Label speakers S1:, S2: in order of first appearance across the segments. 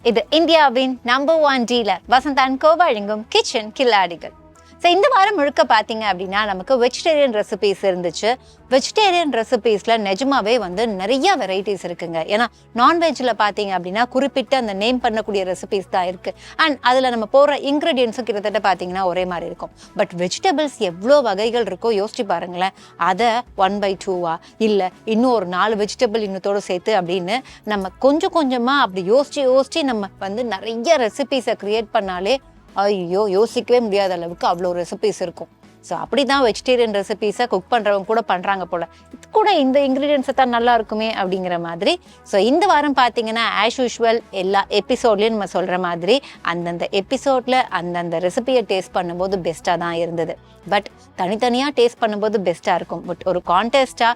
S1: இது இந்தியாவின் number 1 dealer Vasanth & கோ வழங்கும் கிச்சன் கில்லாடிகள். ஸோ இந்த வாரம் முழுக்க பார்த்தீங்க அப்படின்னா நமக்கு வெஜிடேரியன் ரெசிபீஸ் இருந்துச்சு. வெஜிடேரியன் ரெசிபீஸில் நிஜமாவே நிறைய வெரைட்டிஸ் இருக்குங்க. ஏன்னா நான்வெஜ்ஜில் பார்த்தீங்க அப்படின்னா குறிப்பிட்ட அந்த நேம் பண்ணக்கூடிய ரெசிபீஸ் தான் இருக்குது. அண்ட் அதில் நம்ம போடுற இன்க்ரீடியன்ஸும் கிட்டத்தட்ட பார்த்தீங்கன்னா ஒரே மாதிரி இருக்கும். பட் வெஜிடபிள்ஸ் எவ்வளோ வகைகள் இருக்கோ யோசிச்சு பாருங்களேன். அதை 1/2 இல்லை இன்னும் ஒரு 4 வெஜிடபிள் இன்னத்தோடு சேர்த்து அப்படின்னு நம்ம கொஞ்சம் கொஞ்சமாக அப்படி யோசிச்சு நம்ம நிறைய ரெசிபீஸை க்ரியேட் பண்ணாலே ஐயோ யோசிக்கவே முடியாத அளவுக்கு அவ்வளோ ரெசிபீஸ் இருக்கும். ஸோ அப்படி தான் வெஜிடேரியன் ரெசிபீஸை குக் பண்ணுறவங்க கூட பண்ணுறாங்க போல். இது கூட இந்த இன்க்ரீடியன்ஸை தான் நல்லா இருக்குமே அப்படிங்கிற மாதிரி. ஸோ இந்த வாரம் பார்த்தீங்கன்னா ஆஸ் யூஷுவல் எல்லா எபிசோட்லேயும் நம்ம சொல்கிற மாதிரி அந்தந்த எபிசோடில் அந்தந்த ரெசிபியை டேஸ்ட் பண்ணும்போது பெஸ்ட்டாக தான் இருந்தது. பட் தனித்தனியாக டேஸ்ட் பண்ணும்போது பெஸ்ட்டாக இருக்கும். பட் ஒரு கான்டெஸ்ட்டாக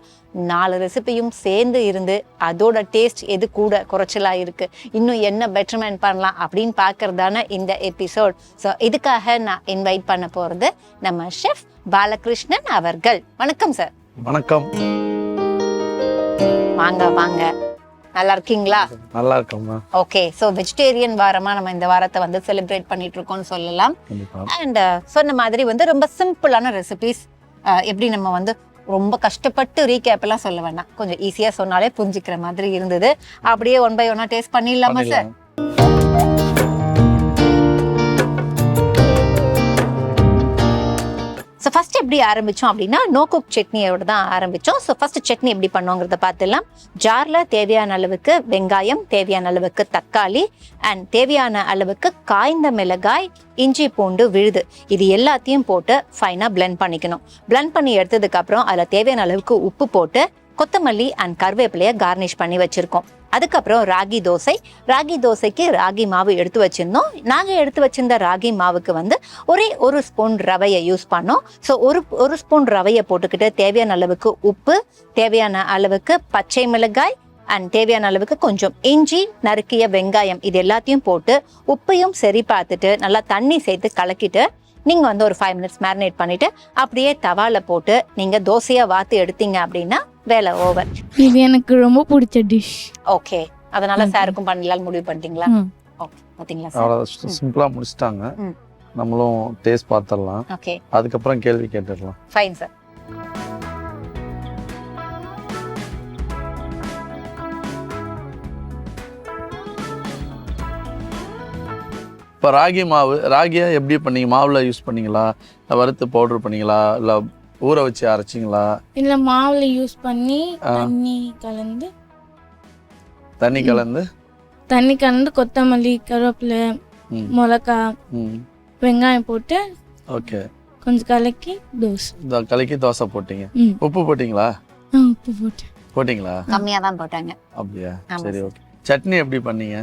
S1: 4 ரெசிபியும் சேர்ந்து இருந்து அதோட டேஸ்ட் எது கூட குறைச்சலாக இருக்குது, இன்னும் என்ன பெட்டர்மெண்ட் பண்ணலாம் அப்படின்னு பார்க்கறதான இந்த எபிசோட். ஸோ இதுக்காக நான் இன்வைட் பண்ண போகிறது நம்ம ஷெஃப் பாலகிருஷ்ணன் அவர்கள். வணக்கம் சார்.
S2: வணக்கம்.
S1: வாங்க வாங்க, நல்லா இருக்கீங்களா?
S2: நல்லா இருக்கோம்மா.
S1: ஓகே, ஸோ வெஜிடேரியன் வாரமாக நம்ம இந்த வாரத்தை செலிப்ரேட் பண்ணிட்டு இருக்கோம்னு சொல்லலாம். அண்ட் சொன்ன மாதிரி ரொம்ப சிம்பிளான ரெசிபிஸ். எப்படி நம்ம ரொம்ப கஷ்டப்பட்டு ரீகேப் எல்லாம் சொல்ல வேண்டாம், கொஞ்சம் ஈஸியாக சொன்னாலே புரிஞ்சுக்கிற மாதிரி இருந்தது. அப்படியே 1 by 1 டேஸ்ட் பண்ணிடலாமா சார்? ஸோ ஃபர்ஸ்ட் எப்படி ஆரம்பித்தோம் அப்படின்னா நோ குக் சட்னியோட தான் ஆரம்பித்தோம். ஸோ ஃபர்ஸ்ட் சட்னி எப்படி பண்ணுவோங்கிறத பார்த்துடலாம். ஜாரில் தேவையான அளவுக்கு வெங்காயம், தேவையான அளவுக்கு தக்காளி அண்ட் தேவையான அளவுக்கு காய்ந்த மிளகாய், இஞ்சி பூண்டு விழுது, இது எல்லாத்தையும் போட்டு ஃபைனாக பிளெண்ட் பண்ணிக்கணும். பிளெண்ட் பண்ணி எடுத்ததுக்கப்புறம் அதில் தேவையான அளவுக்கு உப்பு போட்டு கொத்தமல்லி அண்ட் கருவேப்பிலையை கார்னிஷ் பண்ணி வச்சுருக்கோம். அதுக்கப்புறம் ராகி தோசைக்கு ராகி மாவு எடுத்து வச்சுருந்தோம். நாங்கள் எடுத்து வச்சிருந்த ராகி மாவுக்கு ஒரே 1 ஸ்பூன் ரவையை யூஸ் பண்ணோம். ஸோ ஒரு ஸ்பூன் ரவையை போட்டுக்கிட்டு தேவையான அளவுக்கு உப்பு, தேவையான அளவுக்கு பச்சை மிளகாய் அண்ட் தேவையான அளவுக்கு கொஞ்சம் இஞ்சி, நறுக்கிய வெங்காயம், இது எல்லாத்தையும் போட்டு உப்பையும் சரி பார்த்துட்டு நல்லா தண்ணி சேர்த்து கலக்கிட்டு நீங்கள் ஒரு 5 minutes மேரினேட் பண்ணிவிட்டு அப்படியே தவாவில் போட்டு நீங்கள் தோசையாக வாத்து எடுத்தீங்க அப்படின்னா வேலை ஓவர்.
S3: இது எனக்கு ரொம்ப பிடிச்ச டிஷ்.
S1: ஓகே, அதனால சாருக்கும் பண்ணலாம்னு முடிவு பண்ணிட்டீங்களா? ஓகே, பாத்தீங்களா சார்,
S2: அவ்வளோ சிம்பிளா முடிச்சிட்டாங்க. நம்மளும் டேஸ்ட் பார்த்துடலாம்.
S1: ஓகே,
S2: அதுக்கப்புறம் கேள்வி கேட்டுடலாம்.
S1: Fine sir.
S2: இப்போ ராகியை எப்படி பண்ணீங்க? மாவில் யூஸ் பண்ணீங்களா, இல்லை வறுத்து பவுடர் பண்ணீங்களா, இல்லை ஊற வச்சு அரைச்சிங்களா?
S3: இல்லை மாவில் யூஸ் பண்ணி தண்ணி கலந்து கொத்தமல்லி, கருவேப்பிலை, மிளகா, வெங்காயம் போட்டு
S2: ஓகே
S3: கொஞ்சம் கலக்கி
S2: தோசை போட்டீங்க. உப்பு போட்டீங்களா?
S3: உப்பு
S2: போட்டீங்களா?
S1: கம்மியாக தான் போட்டாங்க.
S2: அப்படியா? சரி, ஓகே. சட்னி எப்படி பண்ணீங்க?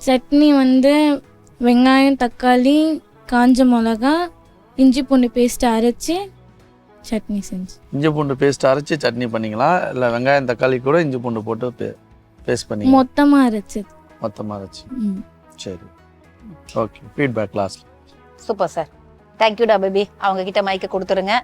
S3: சட்னி வெங்காயம், தக்காளி, காஞ்ச மிளகா, இஞ்சி பூண்டு பேஸ்ட் அரைச்சி சட்னி செஞ்சு.
S2: இஞ்சி பூண்டு பேஸ்ட் அரைச்சி சட்னி பண்ணீங்களா, இல்லை வெங்காயம் தக்காளி கூட இஞ்சி பூண்டு போட்டு பேஸ்ட் பண்ணி?
S3: மொத்தமாக அரைச்சது.
S2: சரி, okay. Feedback last.
S1: Super sir, தேங்க்யூடா பேபி. அவங்க கிட்ட மைக்கை கொடுத்துருங்க.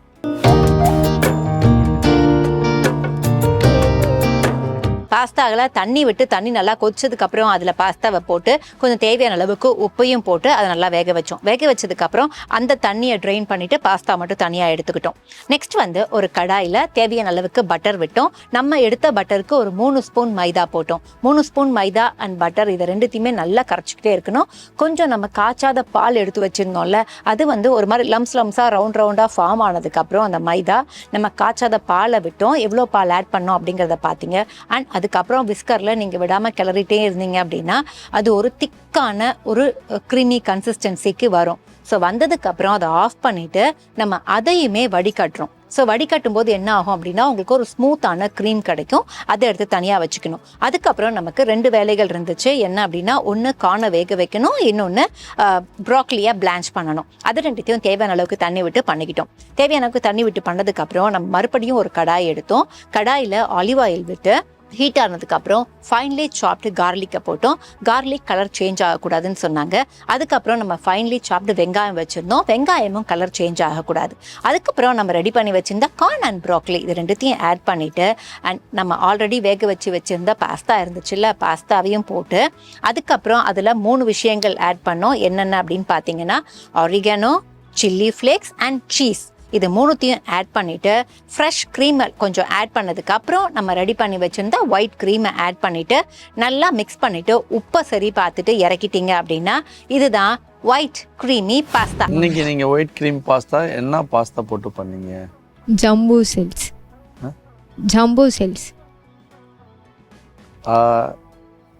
S1: பாஸ்தாவில் தண்ணி நல்லா கொதிச்சதுக்கு அப்புறம் அதில் பாஸ்தாவை போட்டு கொஞ்சம் தேவையான அளவுக்கு உப்பையும் போட்டு அதை நல்லா வேக வச்சதுக்கப்புறம் அந்த தண்ணியை ட்ரெயின் பண்ணிட்டு பாஸ்தா மட்டும் தனியாக எடுத்துக்கிட்டோம். நெக்ஸ்ட் ஒரு கடாயில் தேவையான அளவுக்கு பட்டர் விட்டோம். நம்ம எடுத்த பட்டருக்கு ஒரு 3 ஸ்பூன் மைதா போட்டோம். 3 ஸ்பூன் மைதா அண்ட் பட்டர் இதை ரெண்டுத்தையுமே நல்லா கரைச்சிக்கிட்டே இருக்கணும். கொஞ்சம் நம்ம காய்ச்சாத பால் எடுத்து வச்சிருந்தோம்ல, அது ஒரு மாதிரி லம்ஸாக ரவுண்டாக ஃபார்ம் ஆனதுக்கப்புறம் அந்த மைதா நம்ம காய்ச்சாத பாலை விட்டோம். எவ்வளோ பால் ஆட் பண்ணோம் அப்படிங்கிறத பார்த்தீங்க. அண்ட் அதுக்கப்புறம் விஸ்கரில் நீங்கள் விடாமல் கிளறிட்டே இருந்தீங்க அப்படின்னா அது ஒரு திக்கான ஒரு க்ரீமி கன்சிஸ்டன்சிக்கு வரும். ஸோ வந்ததுக்கப்புறம் அதை ஆஃப் பண்ணிவிட்டு நம்ம அதையுமே வடிகட்டுறோம். ஸோ வடிகட்டும் போது என்ன ஆகும் அப்படின்னா உங்களுக்கு ஒரு ஸ்மூத்தான க்ரீம் கிடைக்கும். அதை எடுத்து தனியாக வச்சுக்கணும். அதுக்கப்புறம் நமக்கு 2 வேலைகள் இருந்துச்சு. என்ன அப்படின்னா, ஒன்று கார்னை வேக வைக்கணும், இன்னொன்று ப்ராக்லியாக பிளான்ச் பண்ணணும். அது ரெண்டுத்தையும் தேவையான அளவுக்கு தண்ணி விட்டு பண்ணிக்கிட்டோம். தேவையான அளவுக்கு தண்ணி விட்டு பண்ணதுக்கப்புறம் நம்ம மறுபடியும் ஒரு கடாய் எடுத்தோம். கடாயில் ஆலிவ் ஆயில் விட்டு ஹீட் ஆனதுக்கப்புறம் ஃபைன்லி சாப்டு கார்லிக்கை போட்டோம். கார்லிக் கலர் சேஞ்ச் ஆகக்கூடாதுன்னு சொன்னாங்க. அதுக்கப்புறம் நம்ம ஃபைன்லி சாப்டு வெங்காயம் வச்சுருந்தோம். வெங்காயமும் கலர் சேஞ்ச் ஆகக்கூடாது. அதுக்கப்புறம் நம்ம ரெடி பண்ணி வச்சுருந்த கார்ன் அண்ட் ப்ராக்லி இது ரெண்டுத்தையும் ஆட் பண்ணிவிட்டு அண்ட் நம்ம ஆல்ரெடி வேக வச்சுருந்த பாஸ்தா இருந்துச்சுல்ல, பாஸ்தாவையும் போட்டு அதுக்கப்புறம் அதில் 3 விஷயங்கள் ஆட் பண்ணோம். என்னென்ன அப்படின்னு பார்த்தீங்கன்னா oregano, chilli flakes and cheese. இது 3த்தையும் ஆட் பண்ணிவிட்டு ஃப்ரெஷ் க்ரீமை கொஞ்சம் ஆட் பண்ணதுக்கப்புறம் நம்ம ரெடி பண்ணி வச்சுருந்தா ஒயிட் க்ரீமை ஆட் பண்ணிவிட்டு நல்லா மிக்ஸ் பண்ணிவிட்டு உப்பை சரி பார்த்துட்டு இறக்கிட்டீங்க அப்படின்னா இதுதான் ஒயிட் க்ரீமி பாஸ்தா.
S2: இன்னைக்கு நீங்கள் ஒயிட் க்ரீம் பாஸ்தா என்ன பாஸ்தா போட்டு பண்ணீங்க?
S4: Jumbo shells. ஜம்போ செல்ஸ்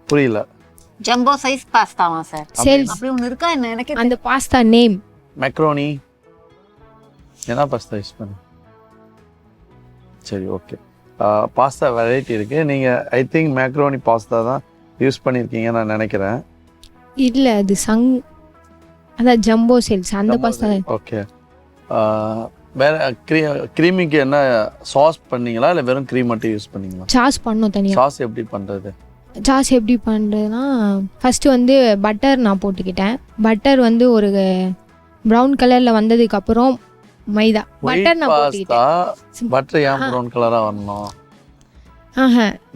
S2: புரியல.
S1: ஜம்போ சைஸ் பாஸ்தாவா சார்?
S4: செல்ஸ்
S1: அப்படி ஒன்று இருக்கா என்ன? எனக்கு
S4: அந்த பாஸ்தா நேம்.
S2: மெக்ரோனி என்ன பாஸ்தா யூஸ் பண்ணி? சரி, ஓகே. பாஸ்தா வெரைட்டி இருக்குது. நீங்கள் ஐ திங்க் மேக்ரோனி பாஸ்தா தான் யூஸ் பண்ணியிருக்கீங்கன்னு நான் நினைக்கிறேன்.
S4: இல்லை, அது அதான் ஜம்போ செல்ஸ் அந்த பாஸ்தா.
S2: ஓகே. வேற க்ரீமிக்கு என்ன சாஸ் பண்ணீங்களா இல்லை வெறும் க்ரீம் மட்டும் யூஸ் பண்ணீங்களா?
S4: சாஸ் பண்ணோம் தனியாக.
S2: சாஸ் எப்படி பண்ணுறது?
S4: சாஸ் எப்படி பண்ணுறதுனா ஃபஸ்ட்டு வந்து பட்டர் நான் போட்டுக்கிட்டேன். பட்டர் வந்து ஒரு ப்ரௌன் கலரில் வந்ததுக்கப்புறம் மைதா பட்டர் நான் போட்டுக்கிட்டேன்.
S2: பட்டர் ஏன் ப்ரௌன் கலராக வரணும்?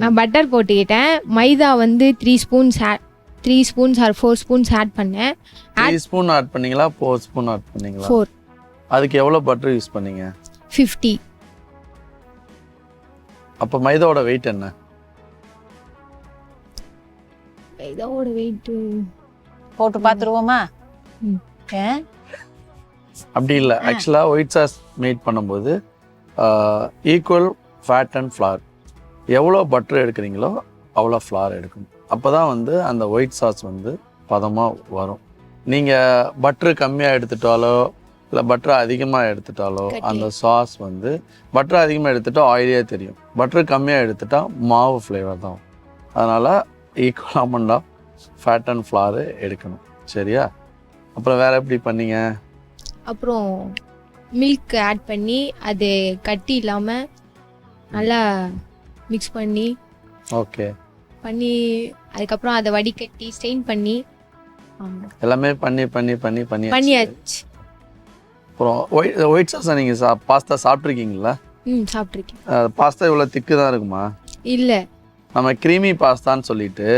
S4: நான் பட்டர் போட்டுக்கிட்டேன். மைதா வந்து 3 ஸ்பூன்ஸ் ஆர் 4 ஸ்பூன்ஸ் ஆட் பண்ணேன்.
S2: 3 ஸ்பூன் ஆட் பண்ணீங்களா 4 ஸ்பூன் ஆட் பண்ணீங்களா?
S4: 4.
S2: அதுக்கு எவ்வளோ பட்டர் யூஸ் பண்ணீங்க?
S4: 50.
S2: அப்போ மைதாவோட வெயிட் என்ன?
S4: மைதாவோட வெயிட்
S1: போட்டு பார்த்துருவோமா?
S2: அப்படி இல்லை. ஆக்சுவலாக ஒயிட் சாஸ் மேட் பண்ணும்போது ஈக்குவல் ஃபேட் அண்ட் ஃப்ளார். எவ்வளோ பட்டர் எடுக்கிறீங்களோ அவ்வளோ ஃப்ளார் எடுக்கணும். அப்போ தான் வந்து அந்த ஒயிட் சாஸ் வந்து பதமாக வரும். நீங்கள் பட்டரு கம்மியாக எடுத்துட்டாலோ இல்லை பட்டர் அதிகமாக எடுத்துட்டாலோ அந்த சாஸ் வந்து பட்டர் அதிகமாக எடுத்துட்டா ஆயிலியாக தெரியும். பட்டர் கம்மியாக எடுத்துட்டா மாவு ஃப்ளேவர் தான். அதனால் equal amount of fat and flour எடுக்கணும். சரியா? அப்புறம் வேறு எப்படி பண்ணீங்க?
S4: அப்புறம் மில்க் ஆட் பண்ணி அது கட்டி இல்லாமல் நல்லா மிக்ஸ் பண்ணி அதுக்கப்புறம் அதை வடிகட்டி ஸ்டெயின் பண்ணி
S2: எல்லாமே பண்ணியாச்சு. அப்புறம் ஒயிட் சாஸை நீங்கள் பாஸ்தா சாப்பிட்ருக்கீங்களா?
S4: சாப்பிட்ருக்கேன்.
S2: பாஸ்தா இவ்வளோ திக்கு தான் இருக்குமா?
S4: இல்லை,
S2: நம்ம க்ரீமி பாஸ்தான்னு சொல்லிட்டு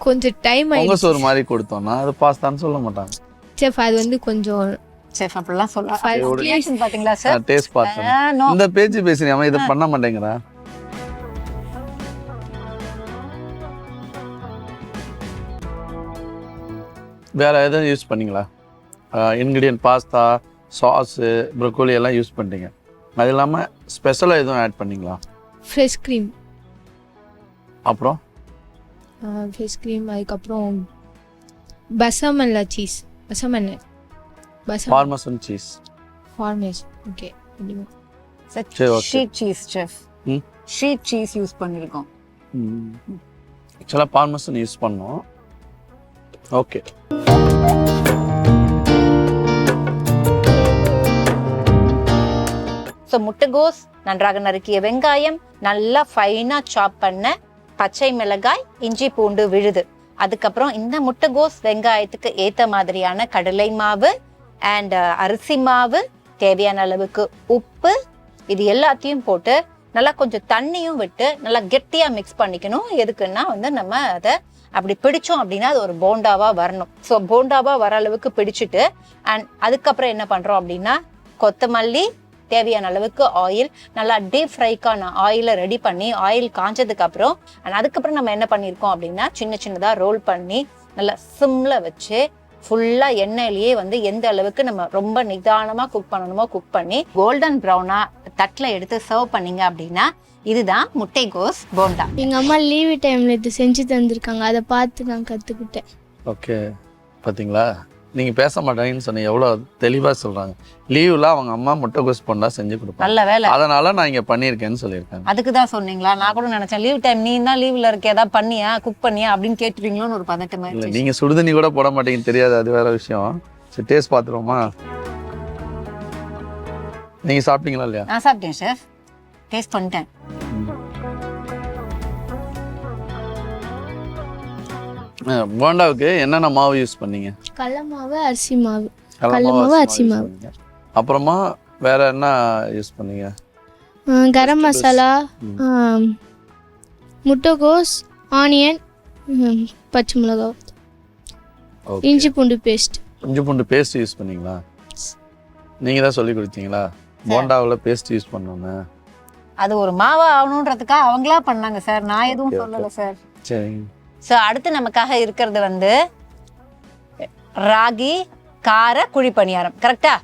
S4: கொஞ்சம் டைம்
S2: பொங்க சோறு மாதிரி கொடுத்தோம்னா அது பாஸ்தான்னு சொல்ல மாட்டாங்க.
S4: செஃப் அது வந்து கொஞ்சம்
S1: செஃப் அப்படிலாம் சொல்லலாம். பாத்தீங்களா சார்?
S2: டேஸ்ட் பார்த்தேன். இந்த பேச்சு பேசுறீங்க, இதை பண்ண மாட்டேங்கிறா. வேற எதுவும் யூஸ் பண்ணீங்களா? இன்கிரியன்ட் பாஸ்தா, சாஸு, ப்ரொக்கோலி எல்லாம் யூஸ் பண்ணிட்டீங்க. அது இல்லாமல் ஸ்பெஷலாக எதுவும் ஆட் பண்ணீங்களா?
S4: Fresh cream.
S2: அப்புறம்
S4: ஃப்ரெஷ் க்ரீம், அதுக்கப்புறம் பசாமல்லா cheese.
S2: Parmesan cheese.
S4: Okay.
S1: Sheet cheese chef. Sheet cheese use பண்ணிருக்கோம்.
S2: ஆக்சுவலாக பார்மசன் யூஸ் பண்ணோம். ஓகே.
S1: ஸோ முட்டைகோஸ், நன்றாக நறுக்கிய வெங்காயம், நல்லா ஃபைனாக சாப் பண்ண பச்சை மிளகாய், இஞ்சி பூண்டு விழுது. அதுக்கப்புறம் இந்த முட்டைகோஸ் வெங்காயத்துக்கு ஏற்ற மாதிரியான கடலை மாவு அண்ட் அரிசி மாவு, தேவையான அளவுக்கு உப்பு, இது எல்லாத்தையும் போட்டு நல்லா கொஞ்சம் தண்ணியும் விட்டு நல்லா கெட்டியாக மிக்ஸ் பண்ணிக்கணும். எதுக்குன்னா வந்து நம்ம அதை அப்படி பிடிச்சோம் அப்படின்னா அது ஒரு போண்டாவாக வரணும். ஸோ போண்டாவாக வர அளவுக்கு பிடிச்சிட்டு அண்ட் அதுக்கப்புறம் என்ன பண்ணுறோம் அப்படின்னா கொத்தமல்லி, தேவையான அளவுக்கு ஆயில், நல்லா டீப் ஃப்ரைக்கான ஆயிலை ரெடி பண்ணி ஆயில் காஞ்சதுக்கு அப்புறம் அதுக்கப்புறம் நம்ம என்ன பண்ணியிருக்கோம் அப்படின்னா சின்னதாக ரோல் பண்ணி நல்லா சிம்ல வச்சு ஃபுல்லாக எண்ணெயிலேயே வந்து எந்த அளவுக்கு நம்ம ரொம்ப நிதானமாக குக் பண்ணணுமோ குக் பண்ணி கோல்டன் ப்ரௌனாக தட்டில் எடுத்து சர்வ் பண்ணீங்க அப்படின்னா இதுதான் முட்டைகோஸ் போண்டா.
S3: எங்கள் அம்மா லீவு டைமில் இது செஞ்சு தந்திருக்காங்க, அதை பார்த்து நான் கற்றுக்கிட்டேன்.
S2: ஓகே, பார்த்தீங்களா? நீங்கள் பேச மாட்டேங்கன்னு சொன்னீங்க, எவ்வளோ தெளிவாக சொல்கிறாங்க. லீவில் அவங்க அம்மா முட்டைகோஸ் போண்டா செஞ்சு கொடுப்பாங்க.
S1: நல்ல வேலை,
S2: அதனால நான் இங்கே பண்ணியிருக்கேன்னு சொல்லியிருக்கேன்.
S1: அதுக்கு தான் சொன்னீங்களா? நான் கூட நினச்சேன் லீவ் டைம் நீ தான் லீவில் இருக்க ஏதாவது பண்ணியா குக் பண்ணியா அப்படின்னு கேட்டுருவீங்களோன்னு ஒரு பதட்டமே.
S2: இல்லை, நீங்கள் சுடுதண்ணி கூட போட மாட்டீங்கன்னு தெரியாது, அது வேற விஷயம். சரி, டேஸ்ட் பார்த்துருவோமா? நீங்கள் சாப்பிட்டீங்களா இல்லையா?
S1: நான் சாப்பிட்டேன் ஷெஃப், டேஸ்ட் பண்ணிட்டேன்.
S2: போண்டாவுக்கு என்னென்ன மாவு யூஸ் பண்ணீங்க?
S3: கடல மாவு, அரிசி மாவு.
S2: கடலை
S3: கடலை
S2: மாவு,
S3: மாவு,
S2: அரிசி
S3: அரிசி
S2: மாவு
S3: மாவு.
S2: use பண்ணீங்க. அப்புறமா வேற என்ன யூஸ் பண்ணீங்க?
S3: கரம் மசாலா, முட்டைகோஸ், ஆனியன், பச்சை மிளகாய்,
S2: Okay.
S3: இஞ்சி பூண்டு பேஸ்ட்.
S2: இஞ்சி பூண்டு பேஸ்ட் யூஸ் பண்ணீங்களா? நீங்கள் தான் சொல்லி கொடுத்தீங்களா போண்டாவில் பேஸ்ட் யூஸ் பண்ணோன்னு?
S1: அது ஒரு மாவா ஆகணுன்றதுக்காக அவங்களா பண்ணாங்க சார், நான் எதுவும் சொல்லலை சார்.
S2: சரிங்க.
S1: ஸோ அடுத்து நமக்காக இருக்கிறது வந்து ராகி கார குழி பணியாரம். கரெக்டா?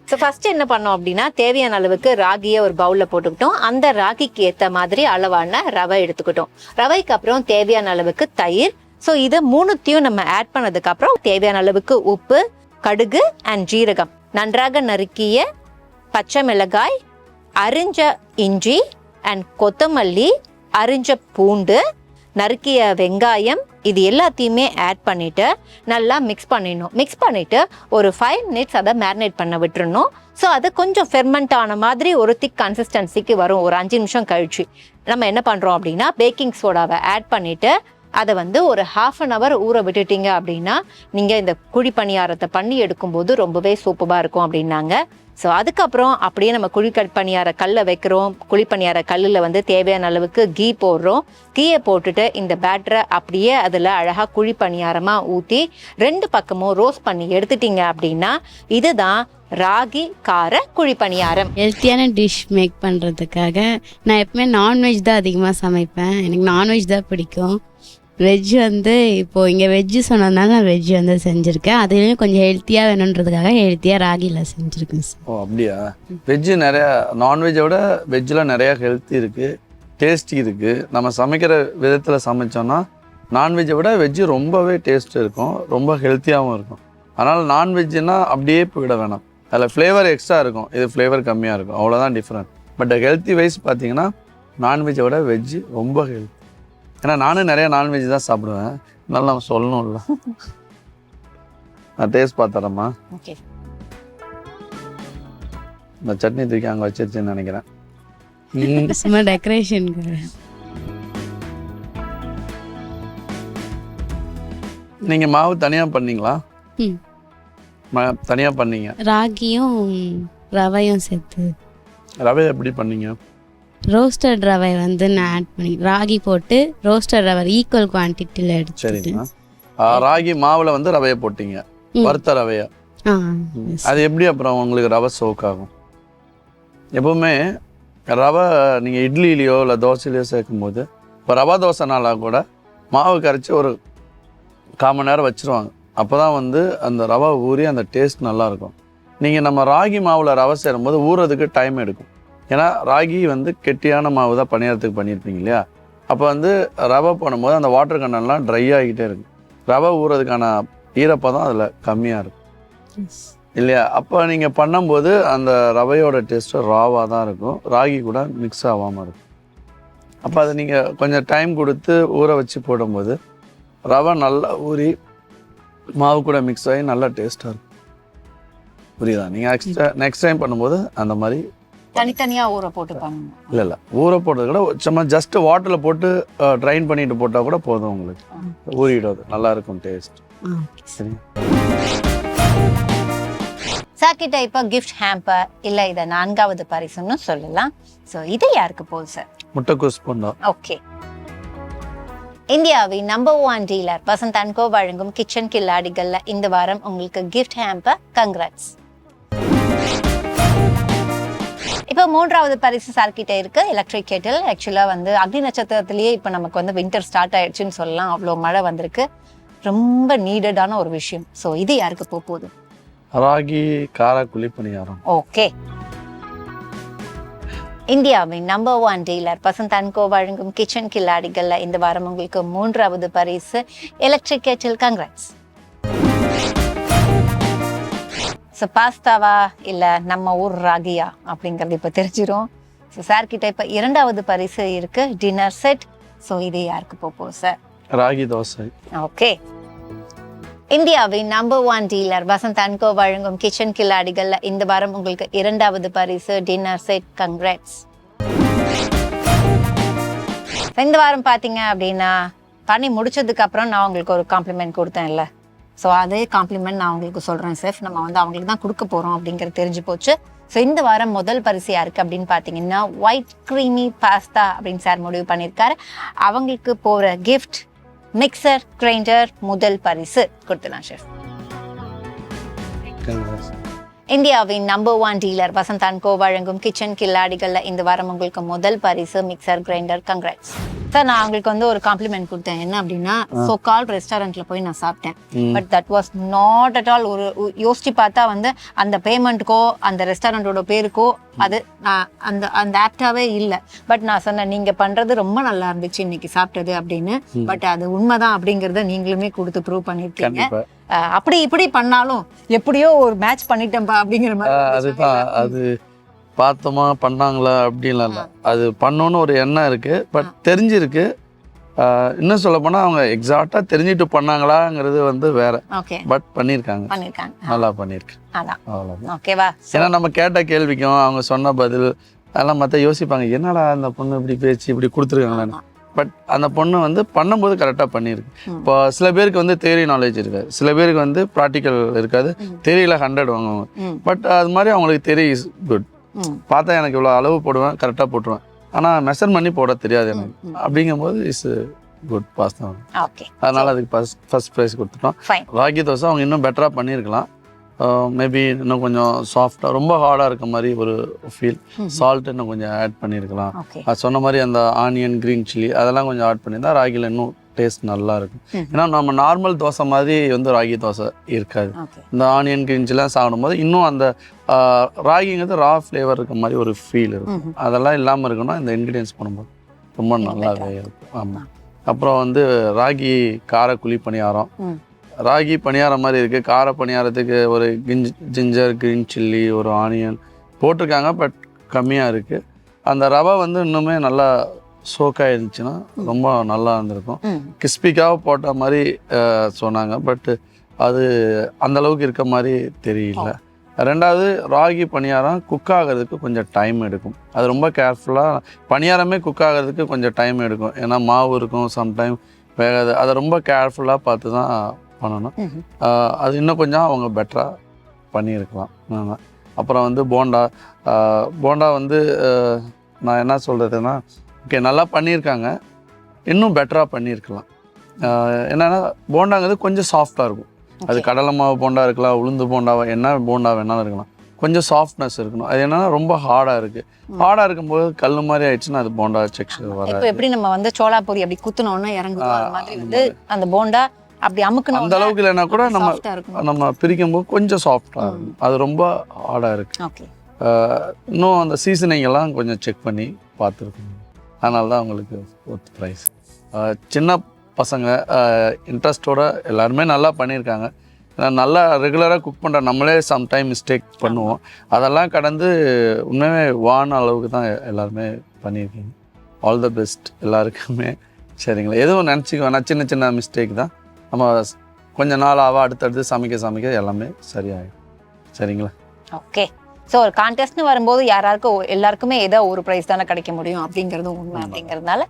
S1: ஸோ ஃபர்ஸ்ட் என்ன பண்ணோம் அப்படின்னா, தேவையான அளவுக்கு ராகியை ஒரு பவுலில் போட்டுக்கிட்டோம். அந்த ராகிக்கு ஏற்ற மாதிரி அளவான ரவை எடுத்துக்கிட்டோம். ரவைக்கு அப்புறம் தேவையான அளவுக்கு தயிர். ஸோ இதை மூணுத்தையும் நம்ம ஆட் பண்ணதுக்கு அப்புறம் தேவையான அளவுக்கு உப்பு, கடுகு அண்ட் ஜீரகம், நன்றாக நறுக்கிய பச்சை மிளகாய், அரிஞ்ச இஞ்சி அண்ட் கொத்தமல்லி, அரிஞ்ச பூண்டு, நறுக்கிய வெங்காயம், இது எல்லாத்தையுமே ஆட் பண்ணிட்டு நல்லா மிக்ஸ் பண்ணிடணும். மிக்ஸ் பண்ணிட்டு ஒரு 5 minutes அதை மேரினேட் பண்ண விட்டுறணும். ஸோ அது கொஞ்சம் ஃபெர்மெண்ட் ஆன மாதிரி ஒரு திக் கன்சிஸ்டன்சிக்கு வரும். ஒரு 5 நிமிஷம் கழிச்சு நம்ம என்ன பண்ணுறோம் அப்படின்னா, பேக்கிங் சோடாவை ஆட் பண்ணிட்டு அதை வந்து ஒரு 1/2 an hour ஊற விட்டுட்டீங்க அப்படின்னா நீங்கள் இந்த குழி பணியாரத்தை பண்ணி எடுக்கும்போது ரொம்பவே சூப்பராக இருக்கும் அப்படின்னாங்க. ஸோ அதுக்கப்புறம் அப்படியே நம்ம பணியார கல்லை வைக்கிறோம். குழிப்பணியார கல்லில் வந்து தேவையான அளவுக்கு கீ போடுறோம். கீயை போட்டுட்டு இந்த பேட்டரை அப்படியே அதில் அழகாக குழி பணியாரமாக ஊற்றி 2 பக்கமும் ரோஸ்ட் பண்ணி எடுத்துட்டீங்க அப்படின்னா இதுதான் ராகி கார குழி பணியாரம்.
S5: ஹெல்த்தியான டிஷ் மேக் பண்ணுறதுக்காக நான் எப்பவுமே நான்வெஜ் தான் அதிகமாக சமைப்பேன். எனக்கு நான்வெஜ் தான் பிடிக்கும். வெஜ் வந்து இப்போது இங்கே வெஜ்ஜு சொன்னதுனால நான் வெஜ் வந்து செஞ்சுருக்கேன். அதுலேயும் கொஞ்சம் ஹெல்த்தியாக வேணுன்றதுக்காக ஹெல்த்தியாக ராகியில் செஞ்சுருக்கேன் சார்.
S2: ஓ அப்படியா? வெஜ்ஜு நிறையா, நான்வெஜ்ஜை விட வெஜ்ஜில் நிறையா ஹெல்த்தி இருக்குது, டேஸ்டி இருக்குது. நம்ம சமைக்கிற விதத்தில் சமைச்சோன்னா நான்வெஜ்ஜை விட வெஜ்ஜு ரொம்பவே டேஸ்ட் இருக்கும், ரொம்ப ஹெல்த்தியாகவும் இருக்கும். அதனால் நான்வெஜ்ஜுன்னா அப்படியே போயிட வேணாம். அதில் ஃப்ளேவர் எக்ஸ்ட்ரா இருக்கும், இது ஃப்ளேவர் கம்மியாக இருக்கும், அவ்வளோதான் டிஃப்ரெண்ட். பட் ஹெல்த்தி வைஸ் பார்த்தீங்கன்னா நான்வெஜ்ஜை விட வெஜ்ஜு ரொம்ப ஹெல்த்தி. ஏன்னா நானும் நிறைய நான்வெஜ் தான் சாப்பிடுவேன், அதனால நம்ம சொல்லணும்ல. நான் டேஸ்ட் பார்த்துறேம்மா.
S1: ஓகே.
S2: இந்த சட்னி தூக்கி அங்கே வச்சிருச்சுன்னு நினைக்கிறேன்.
S5: சும்மா டெக்கரேஷனுக்கு.
S2: நீங்கள் மாவு தனியாக பண்ணீங்களா?
S5: ம்.
S2: தனியாக பண்ணீங்க.
S5: ராகியும் ரவையும் சேர்த்து
S2: ரவை எப்படி பண்ணீங்க?
S5: ரோஸ்டட் ரவை வந்து நான் ஆட் பண்ணி ராகி போட்டு ரோஸ்டட் ரவை ஈக்குவல் குவான்டிட்டியில் எடுத்து.
S2: சரிங்க. ராகி மாவில் வந்து ரவையை போட்டீங்க, வறுத்த ரவையை. அது எப்படி அப்புறம் உங்களுக்கு ரவை சோக் ஆகும்? எப்பவுமே ரவை நீங்கள் இட்லிலேயோ இல்லை தோசையிலையோ சேர்க்கும் போது, இப்போ ரவா தோசைனால கூட மாவு கரைச்சி ஒரு 1/4 மணி நேரம் வச்சுருவாங்க. அப்போ தான் வந்து அந்த ரவை ஊறி அந்த டேஸ்ட் நல்லாயிருக்கும். நீங்கள் நம்ம ராகி மாவில் ரவை சேரும்போது ஊறுறதுக்கு டைம் எடுக்கும். ஏன்னா ராகி வந்து கெட்டியான மாவு தான் பணியாரத்துக்கு பண்ணியிருப்பீங்க இல்லையா? அப்போ வந்து ரவை போடும்போது அந்த வாட்டர் கண்டென்ட்லாம் ட்ரை ஆகிட்டே இருக்கும். ரவை ஊறுறதுக்கான ஈரப்பதம் அதில் கம்மியாக இருக்கும் இல்லையா? அப்போ நீங்கள் பண்ணும்போது அந்த ரவையோட டேஸ்ட்டு ராவாக தான் இருக்கும், ராகி கூட மிக்ஸ் ஆகாமல் இருக்கும். அப்போ அதை நீங்கள் கொஞ்சம் டைம் கொடுத்து ஊற வச்சு போடும்போது ரவை நல்லா ஊறி மாவு கூட மிக்ஸ் ஆகி நல்லா டேஸ்ட்டாக இருக்கும். புரியுதா? நீங்கள் நெக்ஸ்ட் டைம் பண்ணும்போது அந்த மாதிரி
S1: தனித்தனியாக ஊற போட்டு பண்ணணும்.
S2: இல்லை ஊற போடுறது கூட சும்மா ஜஸ்ட் வாட்டரில் போட்டு ட்ரைன் பண்ணிட்டு போட்டால் கூட போதும், உங்களுக்கு ஊறிடுவது நல்லா இருக்கும் டேஸ்ட். சரி
S1: சார் கிட்ட இப்போ கிஃப்ட் ஹேம்பர் இல்லை இதை 4வது பரிசுன்னு சொல்லலாம். ஸோ இது யாருக்கு போகுது சார்?
S2: முட்டைக்கோஸ் போண்டா.
S1: ஓகே. இந்தியாவின் number 1 dealer Vasanth and co வழங்கும் கிச்சன் கில்லாடிகள்ல இந்த வாரம் உங்களுக்கு கிஃப்ட் ஹேம்பர். கங்க்ராட்ஸ். இப்போ 3வது பரிசு சார்கிட்ட இருக்கு, எலக்ட்ரிக் கெட்டில். ஆக்சுவலாக வந்து அக்னி நட்சத்திரத்திலேயே இப்போ நமக்கு வந்து வின்டர் ஸ்டார்ட் ஆயிடுச்சுன்னு சொல்லலாம், அவ்வளோ மழை வந்திருக்கு, ரொம்ப நீடடான ஒரு விஷயம். ஸோ இது யாருக்கு போகுது?
S2: ராகி கார குழி பணியாரம்.
S1: ஓகே. இந்தியாவின் number 1 dealer Vasanth and co வழங்கும் கிச்சன் கில்லாடிகள்ல இந்த வாரம் உங்களுக்கு 3வது பரிசு எலக்ட்ரிக் கெட்டில். கங்க்ராட்ஸ். ஸோ பாஸ்தாவா இல்லை நம்ம ஊர் ராகியா அப்படிங்கிறது இப்போ தெரிஞ்சிடும். ஸோ சார் கிட்ட இப்போ 2வது பரிசு இருக்கு, டின்னர் செட். ஸோ இது யாருக்கு போகும் சார்?
S2: ராகி தோசை.
S1: ஓகே. இந்தியாவின் number 1 dealer Vasanth and co வழங்கும் கிச்சன் கில்லாடிகள்ல இந்த வாரம் உங்களுக்கு 2வது பரிசு டின்னர் செட். கங்க்ராட்ஸ். இந்த வாரம் பார்த்தீங்க அப்படின்னா பண்ணி முடிச்சதுக்கு அப்புறம் நான் உங்களுக்கு ஒரு காம்ப்ளிமெண்ட் கொடுத்தேன் இல்லை, ஸோ அதே காம்ப்ளிமெண்ட் நான் உங்களுக்கு சொல்கிறேன் செஃப். நம்ம வந்து அவங்களுக்கு தான் கொடுக்க போகிறோம் அப்படிங்கிறது தெரிஞ்சு போச்சு. ஸோ இந்த வாரம் முதல் பரிசு யாருக்கு அப்படின்னு பார்த்தீங்கன்னா ஒயிட் க்ரீமி பாஸ்தா அப்படின்னு சார் முடிவு பண்ணியிருக்காரு. அவங்களுக்கு போகிற கிஃப்ட் மிக்சர் கிரைண்டர் முதல் பரிசு கொடுத்துலாம் ஷெஃப். இந்தியாவின் number 1 dealer Vasanth and co வழங்கும் கிச்சன் கில்லாடிகள்ல இந்த வாரம் உங்களுக்கு முதல் பரிசு மிக்சர் கிரைண்டர். Congrats sir. நான் உங்களுக்கு வந்து ஒரு காம்ப்ளிமெண்ட் கொடுத்தேன். என்ன அப்படின்னா, சோ கால் ரெஸ்டாரண்ட்ல போய் நான் சாப்பிட்டேன். But that was not at all. ஒரு யோசிச்சு பார்த்தா வந்து அந்த பேமெண்ட்டுக்கோ அந்த ரெஸ்டாரண்டோட பேருக்கோ அது அந்த அந்த ஆப்டாவே இல்லை. பட் நான் சொன்னேன், நீங்க பண்றது ரொம்ப நல்லா இருந்துச்சு இன்னைக்கு சாப்பிட்டது அப்படின்னு. பட் அது உண்மைதான் அப்படிங்கறத நீங்களுமே கொடுத்து ப்ரூவ் பண்ணிருக்கீங்க. அப்படி இப்படி பண்ணாலும் எப்படியோ ஒரு மேட்ச் பண்ணிட்டேன்பா அப்படிங்கிற மாதிரி.
S2: அதுதான், அது பார்த்தோமா பண்ணாங்களா அப்படின்லாம் இல்லை, அது பண்ணோன்னு ஒரு எண்ணம் இருக்குது. பட் தெரிஞ்சிருக்கு. இன்னும் சொல்ல போனால் அவங்க எக்ஸாக்டாக தெரிஞ்சுட்டு பண்ணாங்களாங்கிறது வந்து வேற. பட் பண்ணியிருக்காங்க, நல்லா பண்ணியிருக்கு. அவ்வளோதான்.
S1: ஓகேவா?
S2: ஏன்னா நம்ம கேட்ட கேள்விக்கும் அவங்க சொன்ன பதில் அதெல்லாம் மற்ற யோசிப்பாங்க, என்னடா அந்த பொண்ணு இப்படி பேச்சு இப்படி கொடுத்துருக்காங்களான்னு. பட் அந்த பொண்ணு வந்து பண்ணும்போது கரெக்டாக பண்ணியிருக்கு. இப்போ சில பேருக்கு வந்து தியரி நாலேஜ் இருக்காது, சில பேருக்கு வந்து ப்ராக்டிக்கல் இருக்காது. தியரியில் 100 வாங்குவாங்க. பட் அது மாதிரி அவங்களுக்கு தியரி இஸ் குட். பார்த்தா எனக்கு இவ்வளோ அளவு போடுவேன், கரெக்டாக போட்டுருவேன். ஆனால் மெஷர் பண்ணி போட தெரியாது எனக்கு. அப்படிங்கும்போது இஸ் குட் பாஸ்தா. அதனால அதுக்கு ஃபர்ஸ்ட் ப்ரைஸ் கொடுத்துட்டோம். ராகி தோசை அவங்க இன்னும் பெட்டராக பண்ணியிருக்கலாம். மேபி இன்னும் கொஞ்சம் சாஃப்டாக, ரொம்ப ஹார்டாக இருக்க மாதிரி ஒரு ஃபீல். சால்ட் இன்னும் கொஞ்சம் ஆட் பண்ணியிருக்கலாம். அது சொன்ன மாதிரி அந்த ஆனியன் க்ரீன் சில்லி அதெல்லாம் கொஞ்சம் ஆட் பண்ணியிருந்தா ராகியில் இன்னும் டேஸ்ட் நல்லா இருக்கும். ஏன்னா நம்ம நார்மல் தோசை மாதிரி வந்து ராகி தோசை இருக்காது. இந்த ஆனியன் க்ரீன் சில்லாம் சாப்பிடும்போது இன்னும் அந்த ராகிங்கிறது ரா ஃப்ளேவர் இருக்க மாதிரி ஒரு ஃபீல் இருக்கும். அதெல்லாம் இல்லாமல் இருக்கணும் இந்த இன்க்ரீடியன்ஸ் பண்ணும்போது ரொம்ப நல்லாவே இருக்கும். ஆமாம். அப்புறம் வந்து ராகி கார குழி பணியாரம், ராகி பணியாரம் மாதிரி இருக்குது. கார பணியாரத்துக்கு ஒரு ஜிஞ்சர் க்ரீன் சில்லி ஒரு ஆனியன் போட்டிருக்காங்க, பட் கம்மியாக இருக்குது. அந்த ரவை வந்து இன்னுமே நல்லா சோக்காக இருந்துச்சுன்னா ரொம்ப நல்லா இருந்திருக்கும். கிறிஸ்பிக்காக போட்ட மாதிரி சொன்னாங்க, பட் அது அந்தளவுக்கு இருக்க மாதிரி தெரியல. ரெண்டாவது, ராகி பணியாரம் குக் ஆகிறதுக்கு கொஞ்சம் டைம் எடுக்கும். அது ரொம்ப கேர்ஃபுல்லாக, பணியாரமே குக் ஆகிறதுக்கு கொஞ்சம் டைம் எடுக்கும். ஏன்னா மாவு இருக்கும், சம்டைம் வேகாது. அதை ரொம்ப கேர்ஃபுல்லாக பார்த்து தான் பண்ணணும். அது இன்னும் கொஞ்சம் அவங்க பெட்டராக பண்ணியிருக்கலாம். அப்புறம் வந்து போண்டா வந்து நான் என்ன சொல்கிறதுன்னா, ஓகே நல்லா பண்ணியிருக்காங்க, இன்னும் பெட்டராக பண்ணியிருக்கலாம். என்னென்னா போண்டாங்கிறது கொஞ்சம் சாஃப்டாக இருக்கும். அது கடலை மாவு போண்டா இருக்கலாம், உளுந்து போண்டாவா என்ன போண்டா வேணாலும் இருக்கலாம். கொஞ்சம் சாஃப்ட்னஸ் இருக்கணும். அது என்னன்னா ரொம்ப ஹார்டாக இருக்குது. ஹார்டாக இருக்கும்போது கல் மாதிரி ஆயிடுச்சுன்னா அது போண்டா டெக்ஸ்சர் வராது.
S1: இப்போ எப்படி நம்ம வந்து சோளா பொரி அப்படி குத்துனோன்னா இறங்கும் மாதிரி வந்து அந்த போண்டா அப்படி அமுக்கணும்.
S2: அந்த அளவுக்கு இல்லைன்னா கூட நம்ம பிரிக்கும் போது கொஞ்சம் சாஃப்டாக இருக்கும். அது ரொம்ப ஹார்டாக இருக்குது. இன்னும் அந்த சீசனிங் எல்லாம் கொஞ்சம் செக் பண்ணி பார்த்துருக்கணும். அதனால தான் அவங்களுக்கு ஒர்த் ப்ரைஸ். சின்ன பசங்க இன்ட்ரெஸ்டோட எல்லாருமே நல்லா பண்ணியிருக்காங்க. நல்லா ரெகுலராக குக் பண்ணுற நம்மளே சம்டைம் மிஸ்டேக் பண்ணுவோம். அதெல்லாம் கடந்து உண்மையே வான அளவுக்கு தான் எல்லாருமே பண்ணியிருக்கீங்க. ஆல் த பெஸ்ட் எல்லாருக்குமே. சரிங்களா? எதுவும் நினச்சிக்க வேணாம், சின்ன சின்ன மிஸ்டேக் தான். நம்ம கொஞ்சம் நாளாக அடுத்தடுத்து சமைக்க எல்லாமே சரியாயிடும். சரிங்களா?
S1: ஓகே. ஸோ ஒரு கான்டெஸ்ட்னு வரும்போது எல்லாருக்குமே ஏதோ ஒரு ப்ரைஸ் தானே கிடைக்க முடியும் அப்படிங்கிறது உண்மை. அப்படிங்கிறதுனால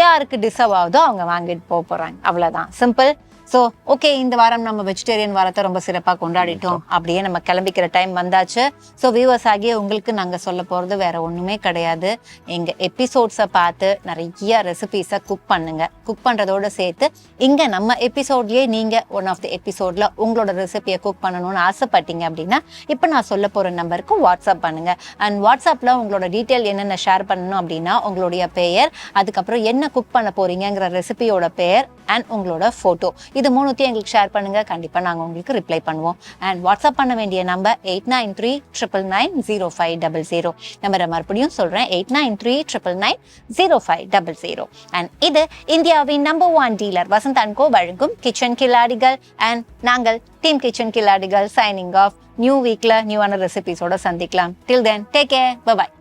S1: யாருக்கு டிசர்வ் ஆகுதோ அவங்க வாங்கிட்டு போகிறாங்க. அவ்வளோதான், சிம்பிள். ஸோ ஓகே, இந்த வாரம் நம்ம வெஜிடேரியன் வாரத்தை ரொம்ப சிறப்பாக கொண்டாடிட்டோம். அப்படியே நம்ம கிளம்பிக்கிற டைம் வந்தாச்சு. ஸோ வியூவர்ஸ் ஆகிய உங்களுக்கு நாங்கள் சொல்ல போகிறது வேற ஒன்றுமே கிடையாது. எங்கள் எபிசோட்ஸை பார்த்து நிறைய ரெசிபீஸை குக் பண்ணுங்க. குக் பண்ணுறதோடு சேர்த்து இங்கே நம்ம எபிசோட்லேயே நீங்கள் ஒன் ஆஃப் த எபிசோடில் உங்களோட ரெசிபியை குக் பண்ணணும்னு ஆசைப்பட்டீங்க அப்படின்னா இப்போ நான் சொல்ல போகிற நம்பருக்கு வாட்ஸ்அப் பண்ணுங்கள். அண்ட் வாட்ஸ்அப்பில் உங்களோட டீட்டெயில் என்னென்ன ஷேர் பண்ணணும் அப்படின்னா உங்களுடைய பெயர், அதுக்கப்புறம் என்ன குக் பண்ண போகிறீங்கிற ரெசிபியோட பெயர் அண்ட் உங்களோட ஃபோட்டோ, இது மூணுத்தையும் எங்களுக்கு ஷேர் பண்ணுங்கள். கண்டிப்பாக நாங்கள் உங்களுக்கு ரிப்ளை பண்ணுவோம். அண்ட் வாட்ஸ்அப் பண்ண வேண்டிய நம்பர் 8939990500. நம்பரை மறுபடியும் சொல்கிறேன், 8939990500. அண்ட் இது இந்தியாவின் number 1 dealer Vasanth and co வழங்கும் கிச்சன் கில்லாடிகள். அண்ட் நாங்கள் டீம் கிச்சன் கில்லாடிகள் சைனிங் ஆஃப். நியூ வீக்கில் நியூவான ரெசிபிஸோட சந்திக்கலாம். Till then take care, bye பாய்.